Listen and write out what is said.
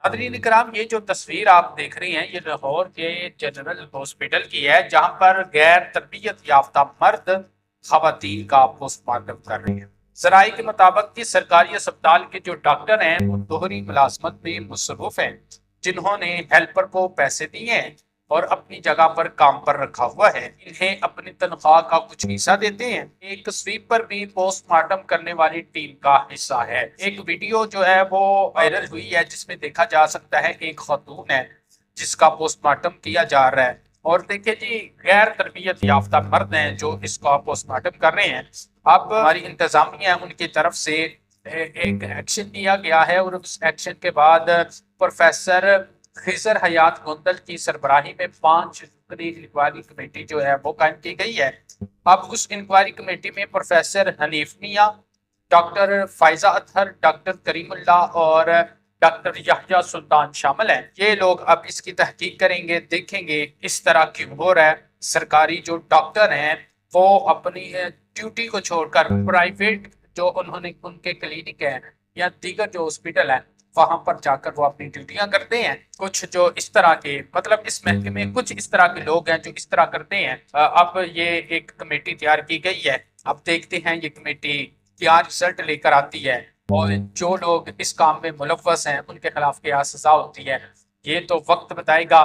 Nadreen इकराम, ये जो तस्वीर आप देख रही हैं ये लाहौर के जनरल हॉस्पिटल की है, जहां पर गैर तरबियत याफ्ता मर्द खवातीन का पोस्टमार्टम कर रहे हैं। जराये के मुताबिक कि सरकारी अस्पताल के जो डॉक्टर हैं वो दोहरी मुलाजमत में मुसरूफ हैं, जिन्होंने हेल्पर को पैसे दिए हैं और अपनी जगह पर काम पर रखा हुआ है। इन्हें अपनी तनख्वाह का कुछ हिस्सा देते हैं। एक स्वीपर भी पोस्टमार्टम करने वाली टीम का हिस्सा है। एक वीडियो जो है वो वायरल हुई है, जिसमें देखा जा सकता है एक खातून है जिसका पोस्टमार्टम किया जा रहा है। और देखिए जी, गैर तरबियत याफ्ता मर्द हैं जो इसका पोस्टमार्टम कर रहे हैं। अब हमारी इंतजामिया उनकी तरफ से एक एक्शन लिया गया है, और उस एक्शन के बाद प्रोफेसर खिजर हयात गोंदल की सरबराही में 5 रुकनी इंक्वायरी कमेटी जो है वो कायम की गई है। अब उस इंक्वायरी कमेटी में प्रोफेसर हनीफ मियां, डॉक्टर फायजा अतहर, डॉक्टर करीमुल्ला और डॉक्टर याह्या सुल्तान शामिल हैं। ये लोग अब इसकी तहकीक करेंगे, देखेंगे इस तरह क्यों हो रहा है। सरकारी जो डॉक्टर हैं वो अपनी ड्यूटी को छोड़कर प्राइवेट जो उन्होंने उनके क्लिनिक है या दीगर जो हॉस्पिटल है वहां पर जाकर वो अपनी ड्यूटियां करते हैं। कुछ जो इस तरह के, मतलब इस महकमे में कुछ इस तरह के लोग हैं जो इस तरह करते हैं। अब ये एक कमेटी तैयार की गई है। अब देखते हैं ये कमेटी क्या रिजल्ट लेकर आती है, और जो लोग इस काम में मुलव्वस हैं उनके खिलाफ क्या सजा होती है, ये तो वक्त बताएगा।